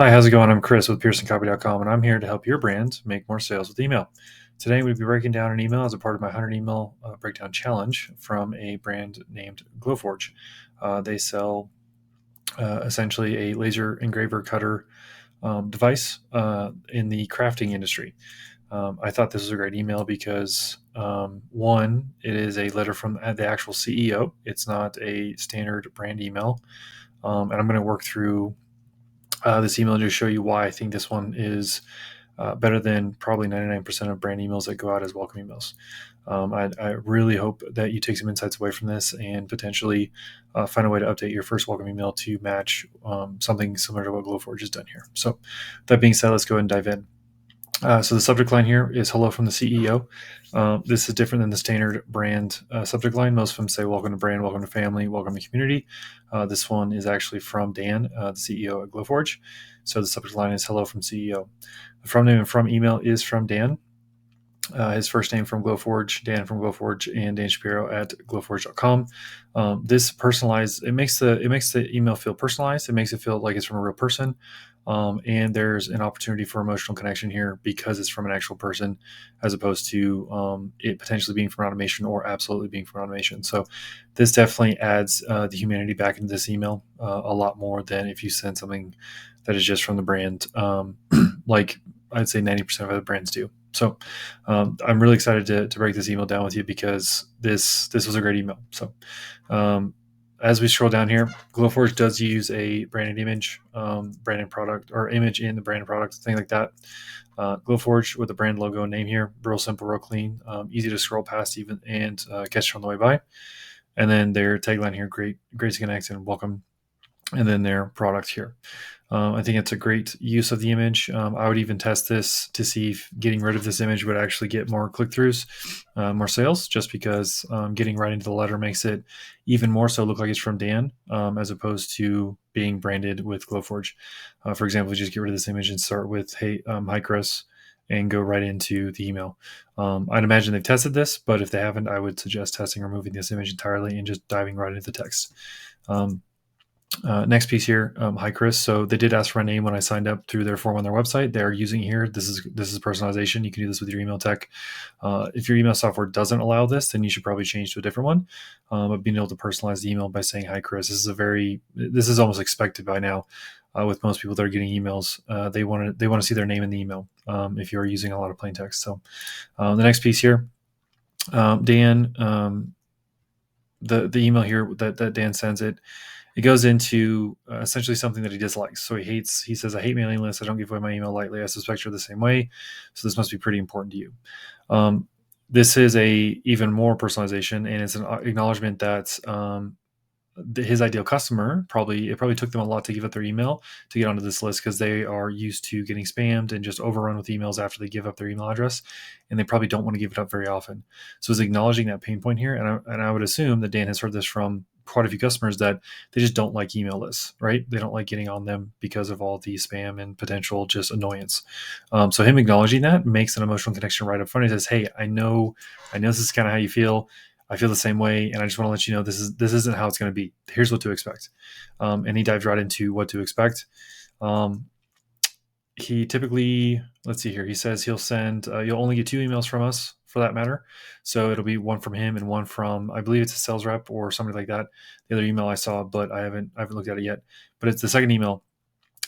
Hi, how's it going? I'm Chris with PearsonCopy.com, and I'm here to help your brand make more sales with email. Today, we'll be breaking down an email as a part of my 100 email breakdown challenge from a brand named Glowforge. They sell essentially a laser engraver cutter device in the crafting industry. I thought this was a great email because, one, it is a letter from the actual CEO. It's not a standard brand email. And I'm going to work through this email to just show you why I think this one is better than probably 99% of brand emails that go out as welcome emails. I really hope that you take some insights away from this and potentially find a way to update your first welcome email to match something similar to what Glowforge has done here. So, that being said, let's go ahead and dive in. So the subject line here is "Hello from the CEO." This is different than the standard brand subject line. Most of them say "Welcome to brand," "Welcome to family," "Welcome to community." This one is actually from Dan, the CEO at Glowforge. So the subject line is "Hello from CEO." The from name and from email is from Dan. His first name from Glowforge, Dan from Glowforge, and Dan Shapiro at glowforge.com. This personalized, it makes the email feel personalized. It makes it feel like it's from a real person. And there's an opportunity for emotional connection here because it's from an actual person, as opposed to it potentially being from automation or absolutely being from automation. So this definitely adds the humanity back into this email a lot more than if you send something that is just from the brand, like I'd say 90% of other brands do. So I'm really excited to break this email down with you because this was a great email. So um, as we scroll down here, Glowforge does use a branded image, branded product, or image in the branded product, thing like that. Glowforge with the brand logo and name here, real simple, real clean, easy to scroll past even and catch on the way by. And then their tagline here: great to connect and welcome. And then their product here. I think it's a great use of the image. I would even test this to see if getting rid of this image would actually get more click throughs, more sales, just because getting right into the letter makes it even more so look like it's from Dan, as opposed to being branded with Glowforge. For example, just get rid of this image and start with, "Hey, hi, Chris," and go right into the email. I'd imagine they've tested this, but if they haven't, I would suggest testing removing this image entirely and just diving right into the text. Um, Next piece here, hi Chris. So they did ask for my name when I signed up through their form on their website. They're using here. This is personalization. You can do this with your email tech. If your email software doesn't allow this, then you should probably change to a different one. But being able to personalize the email by saying hi Chris, this is almost expected by now. With most people that are getting emails, they want to see their name in the email. If you are using a lot of plain text. So the next piece here, Dan. The email here that Dan sends it goes into essentially something that he dislikes. So he says, "I hate mailing lists. I don't give away my email lightly. I suspect you're the same way. So this must be pretty important to you." Um, this is a even more personalization, and it's an acknowledgement that his ideal customer probably took them a lot to give up their email to get onto this list because they are used to getting spammed and just overrun with emails after they give up their email address, and they probably don't want to give it up very often. So it's acknowledging that pain point here, and I would assume that Dan has heard this from quite a few customers that they just don't like email lists, right? They don't like getting on them because of all the spam and potential just annoyance. So him acknowledging that makes an emotional connection right up front. He says, "Hey, I know this is kind of how you feel. I feel the same way, and I just want to let you know this isn't how it's going to be. Here's what to expect." And he dives right into what to expect. Um, he typically, let's see here. He says he'll send. You'll only get two emails from us, for that matter. So it'll be one from him and one from, I believe it's a sales rep or somebody like that. The other email I saw, but I haven't looked at it yet. But it's the second email.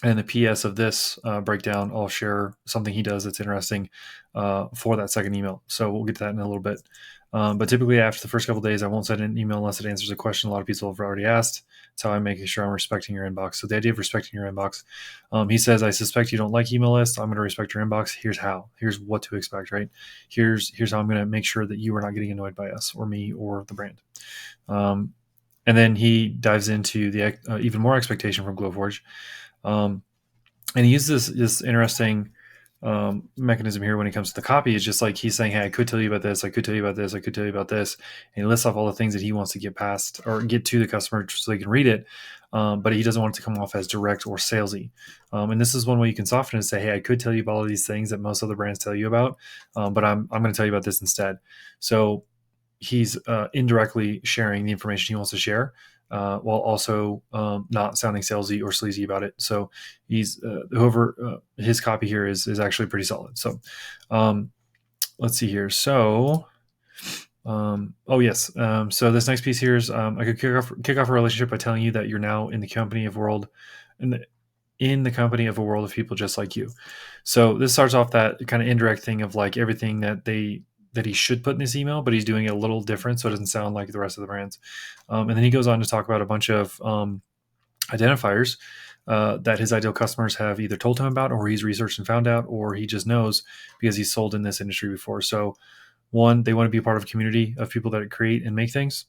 And the PS of this breakdown, I'll share something he does that's interesting for that second email. So we'll get to that in a little bit. But typically, after the first couple of days, I won't send an email unless it answers a question a lot of people have already asked. That's how I'm making sure I'm respecting your inbox. So the idea of respecting your inbox, he says, "I suspect you don't like email lists. I'm going to respect your inbox. Here's how. Here's what to expect. Right? Here's how I'm going to make sure that you are not getting annoyed by us or me or the brand." Um, and then he dives into the even more expectation from Glowforge. Um, and he uses this interesting mechanism here when it comes to the copy. It's just like he's saying, "Hey, I could tell you about this. I could tell you about this. I could tell you about this," and he lists off all the things that he wants to get past or get to the customer so they can read it. But he doesn't want it to come off as direct or salesy. And this is one way you can soften it and say, "Hey, I could tell you about all of these things that most other brands tell you about, but I'm going to tell you about this instead." So he's indirectly sharing the information he wants to share. while also not sounding salesy or sleazy about it. So he's whoever his copy here is actually pretty solid. So let's see here. So oh yes. So this next piece here is I could kick off a relationship by telling you that you're now in the company of world, in the company of a world of people just like you. So this starts off that kind of indirect thing of like everything that he should put in this email, but he's doing it a little different so it doesn't sound like the rest of the brands. And then he goes on to talk about a bunch of identifiers that his ideal customers have either told him about, or he's researched and found out, or he just knows because he's sold in this industry before. So one, they want to be a part of a community of people that create and make things.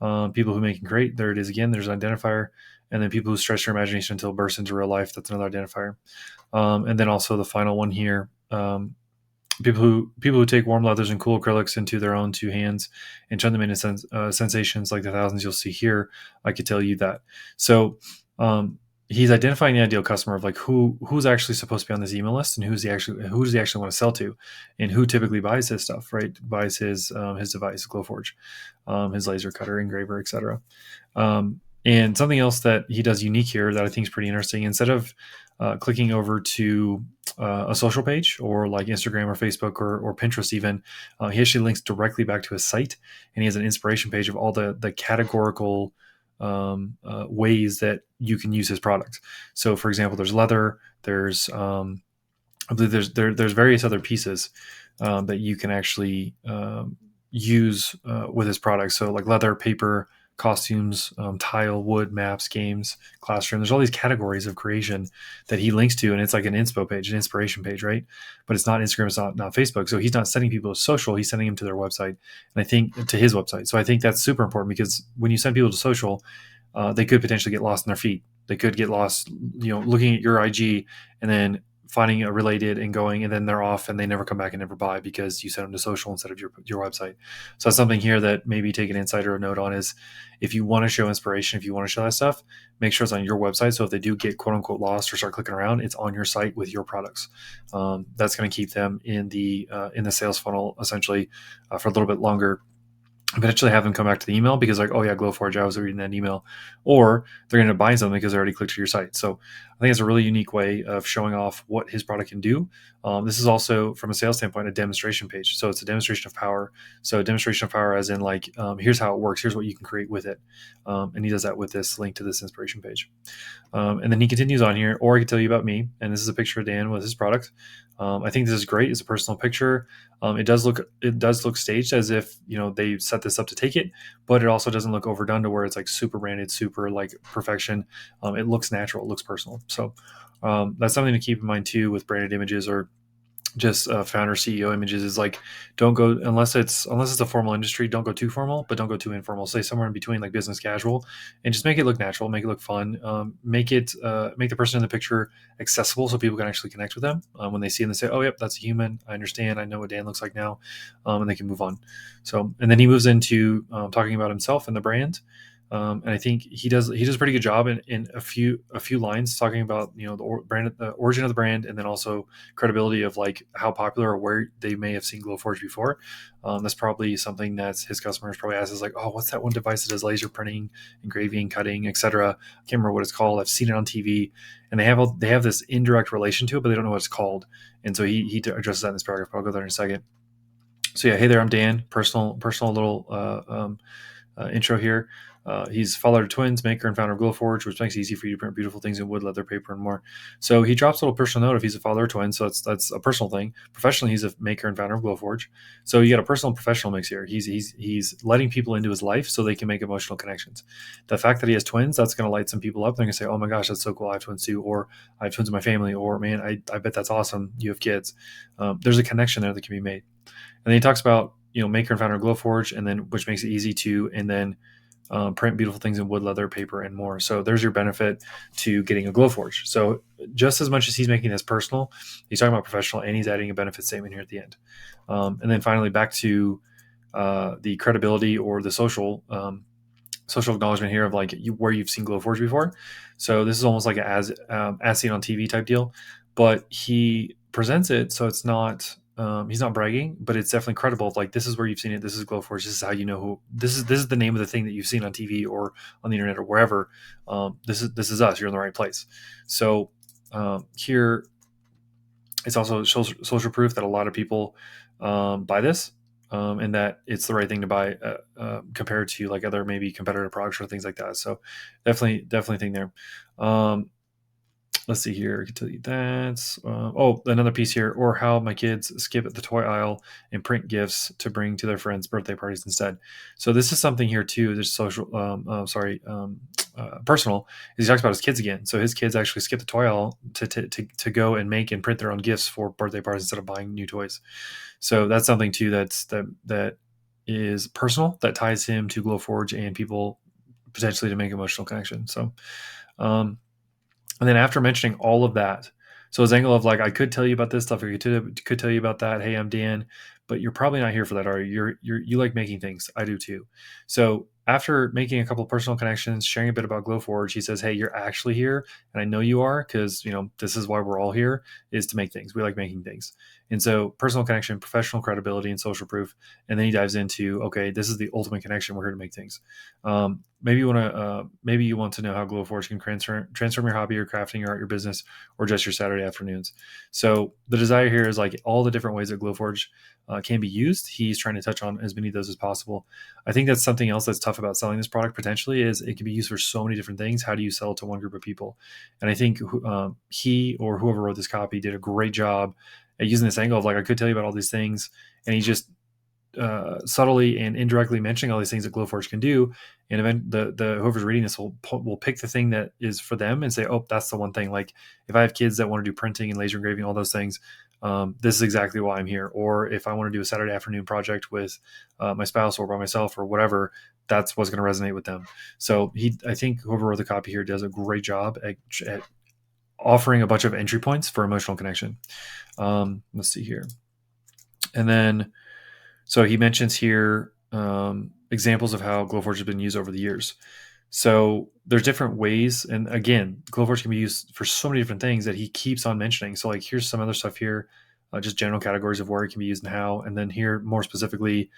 People who make and create, there it is again, there's an identifier. And then people who stretch their imagination until it bursts into real life, that's another identifier. And then also the final one here, people who take warm leathers and cool acrylics into their own two hands and turn them into sensations like the thousands you'll see here. I could tell you that. So he's identifying the ideal customer of like who's actually supposed to be on this email list and who does he actually want to sell to, and who typically buys his stuff, right? Buys his device, Glowforge, his laser cutter, engraver, etc. And something else that he does unique here that I think is pretty interesting, instead of clicking over to a social page or like Instagram or Facebook or Pinterest even, he actually links directly back to his site, and he has an inspiration page of all the categorical ways that you can use his product. So for example, there's leather, there's I believe there's various other pieces that you can actually use with his product. So like leather, paper, costumes, tile, wood, maps, games, classroom. There's all these categories of creation that he links to, and it's like an inspo page, an inspiration page, right? But it's not Instagram, it's not Facebook. So he's not sending people to social, he's sending them to their website, and I think to his website. So I think that's super important, because when you send people to social, they could potentially get lost in their feed. They could get lost, looking at your IG and then finding a related and going, and then they're off and they never come back and never buy because you sent them to social instead of your website. So that's something here that maybe take an insight or a note on is, if you want to show inspiration, if you want to show that stuff, make sure it's on your website. So if they do get quote unquote lost or start clicking around, it's on your site with your products. That's going to keep them in the sales funnel essentially for a little bit longer. Eventually have them come back to the email because like, oh yeah, Glowforge, I was reading that email, or they're going to buy something because they already clicked to your site. So I think it's a really unique way of showing off what his product can do. This is also, from a sales standpoint, a demonstration page. So it's a demonstration of power. So a demonstration of power as in like, here's how it works. Here's what you can create with it. And he does that with this link to this inspiration page. And then he continues on here, or I can tell you about me. And this is a picture of Dan with his product. I think this is great. It's a personal picture. It does look staged, as if they set this up to take it, but it also doesn't look overdone to where it's like super branded, super like perfection. It looks natural. It looks personal. So that's something to keep in mind too with branded images, or just founder CEO images, is like, don't go, unless it's a formal industry, don't go too formal, but don't go too informal. Say somewhere in between, like business casual, and just make it look natural, make it look fun, make the person in the picture accessible so people can actually connect with them when they see them. They say, oh yep, that's a human, I understand, I know what Dan looks like now, and they can move on. So, and then he moves into talking about himself and the brand. And I think he does a pretty good job in a few lines talking about the origin of the brand, and then also credibility of like how popular or where they may have seen Glowforge before. That's probably something that his customers probably ask, is like, oh, what's that one device that does laser printing, engraving, cutting, etc. I can't remember what it's called. I've seen it on TV, and they have this indirect relation to it, but they don't know what it's called. And so he addresses that in this paragraph. I'll go there in a second. So yeah, hey there, I'm Dan. Personal little intro here. He's father of twins, maker and founder of Glowforge, which makes it easy for you to print beautiful things in wood, leather, paper, and more. So he drops a little personal note if he's a father of twins. So that's a personal thing. Professionally, he's a maker and founder of Glowforge. So you got a personal and professional mix here. He's letting people into his life so they can make emotional connections. The fact that he has twins, that's going to light some people up. They're going to say, oh my gosh, that's so cool. I have twins too. Or I have twins in my family. Or man, I bet that's awesome. You have kids. There's a connection there that can be made. And then he talks about, maker and founder of Glowforge, and then which makes it easy to, and then print beautiful things in wood, leather, paper, and more. So there's your benefit to getting a Glowforge. So just as much as he's making this personal, he's talking about professional, and he's adding a benefit statement here at the end. And then finally, back to the credibility or the social acknowledgement here of like where you've seen Glowforge before. So this is almost like as seen on TV type deal, but he presents it so it's not he's not bragging, but it's definitely credible. Of like, this is where you've seen it. This is Glowforge. This is how you know who. This is the name of the thing that you've seen on TV or on the internet or wherever. This is us. You're in the right place. So here, it's also social proof that a lot of people buy this, and that it's the right thing to buy compared to like other maybe competitor products or things like that. So definitely thing there. Let's see here. I can tell you that. Another piece here, or how my kids skip at the toy aisle and print gifts to bring to their friends' birthday parties instead. So this is something here too. There's personal. Is he talks about his kids again. So his kids actually skip the toy aisle to go and make and print their own gifts for birthday parties instead of buying new toys. So that's something too that is personal, that ties him to Glowforge and people potentially to make emotional connection. So. And then after mentioning all of that, so his angle of like, I could tell you about this stuff, or could tell you about that. Hey, I'm Dan, but you're probably not here for that, are you? You like making things. I do too. So after making a couple of personal connections, sharing a bit about Glowforge, he says, hey, you're actually here, and I know you are, because this is why we're all here, is to make things. We like making things. And so personal connection, professional credibility, and social proof. And then he dives into, okay, this is the ultimate connection. We're here to make things. Maybe you want to know how Glowforge can transform your hobby or crafting or art, your business, or just your Saturday afternoons. So the desire here is like all the different ways that Glowforge can be used. He's trying to touch on as many of those as possible. I think that's something else that's tough about selling this product potentially, is it can be used for so many different things. How do you sell it to one group of people? And I think he or whoever wrote this copy did a great job at using this angle of like, I could tell you about all these things, and he just subtly and indirectly mentioning all these things that Glowforge can do, and the whoever's reading this will pick the thing that is for them and say, oh, that's the one thing. Like if I have kids that want to do printing and laser engraving, all those things, this is exactly why I'm here. Or if I want to do a Saturday afternoon project with my spouse or by myself or whatever, that's what's going to resonate with them. So I think whoever wrote the copy here does a great job at offering a bunch of entry points for emotional connection. Let's see here. And then, so he mentions here examples of how Glowforge has been used over the years. So there's different ways. And again, Glowforge can be used for so many different things that he keeps on mentioning. So like, here's some other stuff here, just general categories of where it can be used and how. And then here, more specifically,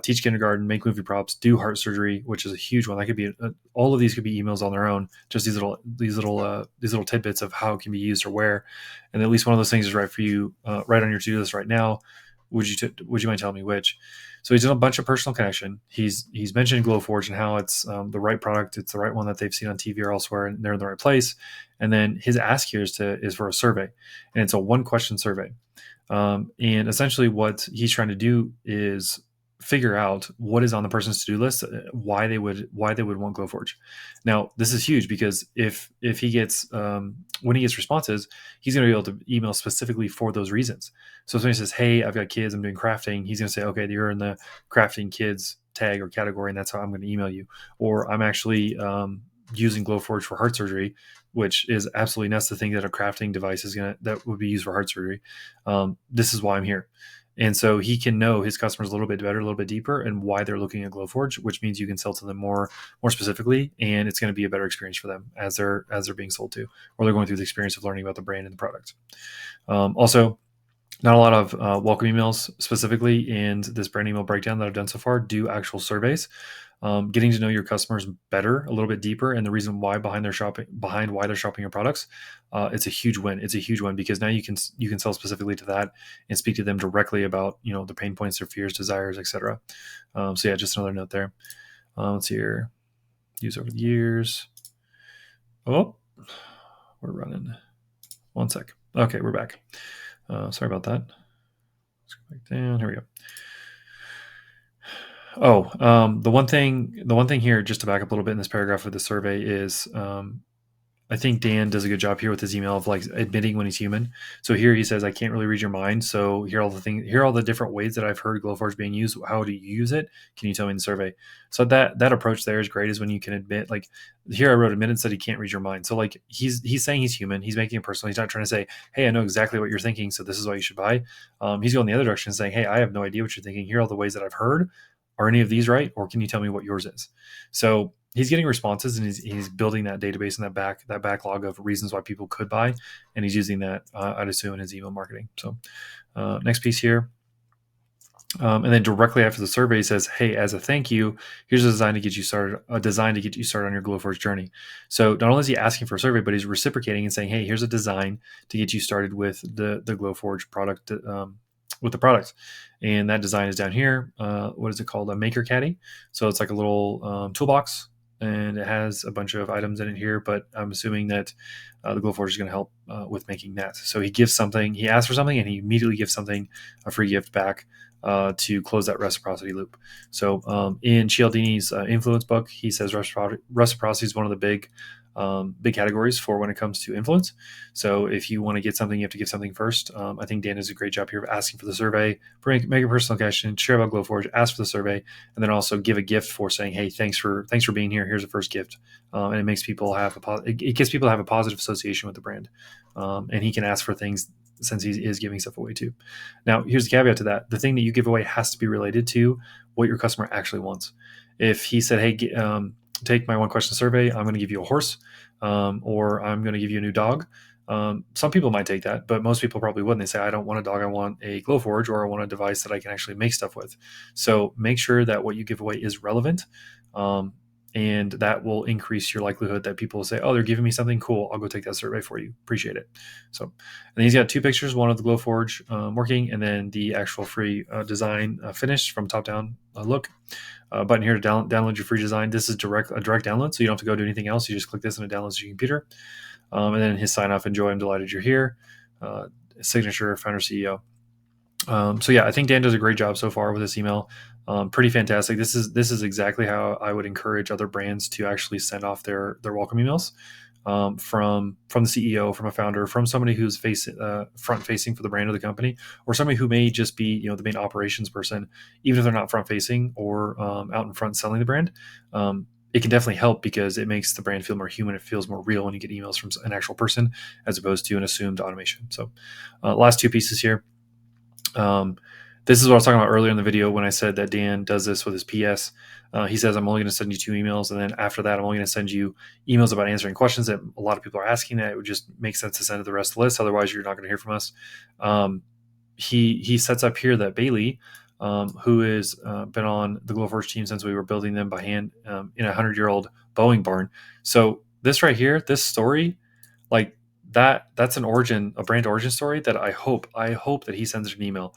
teach kindergarten, make movie props, do heart surgery, which is a huge one. That could be all of these could be emails on their own. Just these little tidbits of how it can be used or where. And at least one of those things is right for you, right on your to-do list right now. Would you mind telling me which? So he's done a bunch of personal connection. He's mentioned Glowforge and how it's the right product. It's the right one that they've seen on TV or elsewhere, and they're in the right place. And then his ask here is for a survey, and it's a 1-question survey. And essentially, what he's trying to do is figure out what is on the person's to-do list, why they would want Glowforge. Now, this is huge because if he gets when he gets responses, he's going to be able to email specifically for those reasons. So if somebody says, "Hey, I've got kids, I'm doing crafting," he's going to say, "Okay, you're in the crafting kids tag or category, and that's how I'm going to email you." Or I'm actually using Glowforge for heart surgery, which is absolutely nuts to think that a crafting device that would be used for heart surgery. This is why I'm here. And so he can know his customers a little bit better, a little bit deeper, and why they're looking at Glowforge, which means you can sell to them more specifically, and it's going to be a better experience for them as they're being sold to, or they're going through the experience of learning about the brand and the product. Also, not a lot of welcome emails specifically in this brand email breakdown that I've done so far do actual surveys. Getting to know your customers better, a little bit deeper, and the reason why behind why they're shopping your products, it's a huge win. It's a huge win because now you can sell specifically to that and speak to them directly about the pain points, their fears, desires, etc. So yeah, just another note there. Let's see here. Use over the years. Oh, we're running. One sec. Okay, we're back. Sorry about that. Let's go back down. Here we go. The one thing here, just to back up a little bit in this paragraph of the survey, is I think Dan does a good job here with his email of like admitting when he's human. So here he says, I can't really read your mind. So here are all the different ways that I've heard Glowforge being used. How do you use it? Can you tell me in the survey? So that approach there is great, is when you can admit, like here I wrote admit and said he can't read your mind. So like he's saying he's human. He's making it personal. He's not trying to say, hey, I know exactly what you're thinking, so this is why you should buy. He's going the other direction, saying, hey, I have no idea what you're thinking. Here are all the ways that I've heard. Are any of these right? Or can you tell me what yours is? So he's getting responses, and he's building that database and that backlog of reasons why people could buy, and he's using that, I'd assume, in his email marketing. So next piece here. And then directly after the survey, he says, "Hey, as a thank you, here's a design to get you started. A design to get you started on your Glowforge journey." So not only is he asking for a survey, but he's reciprocating and saying, "Hey, here's a design to get you started with the Glowforge product, with the product." And that design is down here. What is it called? A Maker Caddy. So it's like a little toolbox, and it has a bunch of items in it here. But I'm assuming that the Glowforge is going to help with making that. So he gives something. He asks for something, and he immediately gives something, a free gift back, to close that reciprocity loop. So in Cialdini's influence book, he says reciprocity is one of the big categories for when it comes to influence. So if you want to get something, you have to give something first. I think Dan does a great job here of asking for the survey, make a personal connection, share about Glowforge, ask for the survey, and then also give a gift for saying, "Hey, thanks for being here. Here's a first gift," and it makes people have it gets people to have a positive association with the brand, and he can ask for things since he is giving stuff away too. Now, here's the caveat to that. The thing that you give away has to be related to what your customer actually wants. If he said, "Hey, take my one question survey, I'm going to give you a horse, or I'm going to give you a new dog." Some people might take that, but most people probably wouldn't. They say, "I don't want a dog, I want a Glowforge, or I want a device that I can actually make stuff with." So make sure that what you give away is relevant. And that will increase your likelihood that people will say, "Oh, they're giving me something cool. I'll go take that survey for you. Appreciate it." So, and then he's got two pictures, one of the Glowforge working, and then the actual free design finished from top down look. Button here to download your free design. This is a direct download, so you don't have to go do anything else. You just click this and it downloads to your computer. And then his sign off: "Enjoy. I'm delighted you're here." Signature, founder, CEO. So yeah, I think Dan does a great job so far with this email. Pretty fantastic. This is exactly how I would encourage other brands to actually send off their welcome emails, from the CEO, from a founder, from somebody who's front facing for the brand or the company, or somebody who may just be the main operations person, even if they're not front facing or out in front selling the brand. It can definitely help because it makes the brand feel more human. It feels more real when you get emails from an actual person as opposed to an assumed automation. So, last two pieces here. This is what I was talking about earlier in the video when I said that Dan does this with his PS. He says, "I'm only going to send you 2 emails, and then after that, I'm only going to send you emails about answering questions that a lot of people are asking. That it would just make sense to send to the rest of the list. Otherwise, you're not going to hear from us." He sets up here that Bailey, who has been on the Glowforge team since we were building them by hand in a 100-year-old Boeing barn. So this right here, this story, like that's a brand origin story that I hope that he sends an email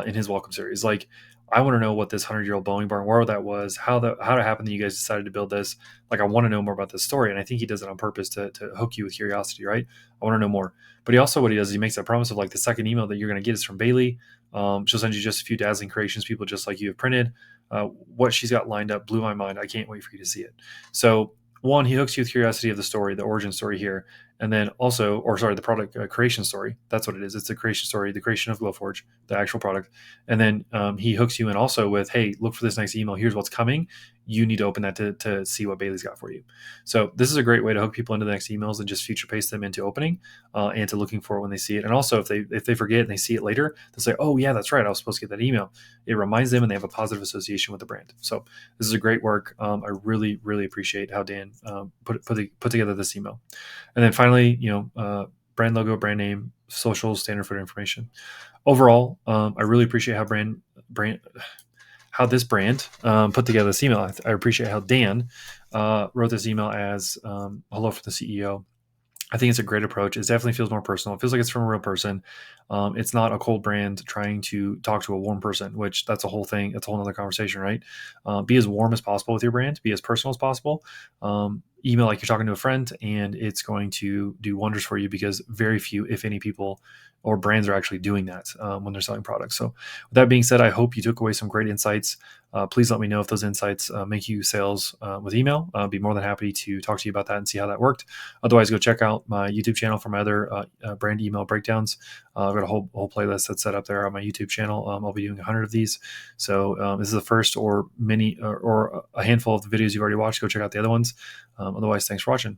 in his welcome series. Like, I want to know what this 100-year-old Boeing barn, where that was, how it happened that you guys decided to build this. Like, I want to know more about this story, and I think he does it on purpose to hook you with curiosity, right? I want to know more. But what he does is he makes that promise of, like, the second email that you're going to get is from Bailey. She'll send you just a few dazzling creations, people just like you have printed. What she's got lined up blew my mind. I can't wait for you to see it. So, one, he hooks you with curiosity of the story, the origin story here. And then also, the product creation story. That's what it is. It's the creation story, the creation of Glowforge, the actual product. And then he hooks you in also with, "Hey, look for this next email. Here's what's coming. You need to open that to see what Bailey's got for you." So this is a great way to hook people into the next emails and just future paste them into opening and to looking for it when they see it. And also, if they forget and they see it later, they'll say, "Oh yeah, that's right. I was supposed to get that email." It reminds them, and they have a positive association with the brand. So this is a great work. I really, really appreciate how Dan put together this email. And then finally, brand logo, brand name, social, standard footer information. Overall, I really appreciate how this brand put together this email. I appreciate how Dan wrote this email as hello from the CEO. I think it's a great approach. It definitely feels more personal. It feels like it's from a real person. It's not a cold brand trying to talk to a warm person, which that's a whole thing. That's a whole other conversation, right? Be as warm as possible with your brand. Be as personal as possible. Email like you're talking to a friend, and it's going to do wonders for you because very few, if any, people or brands are actually doing that when they're selling products. So with that being said, I hope you took away some great insights. Please let me know if those insights make you sales with email. I'll be more than happy to talk to you about that and see how that worked. Otherwise, go check out my YouTube channel for my other brand email breakdowns. I've got a whole playlist that's set up there on my YouTube channel. I'll be doing 100 of these. So this is the first or a handful of the videos you've already watched. Go check out the other ones. Otherwise, thanks for watching.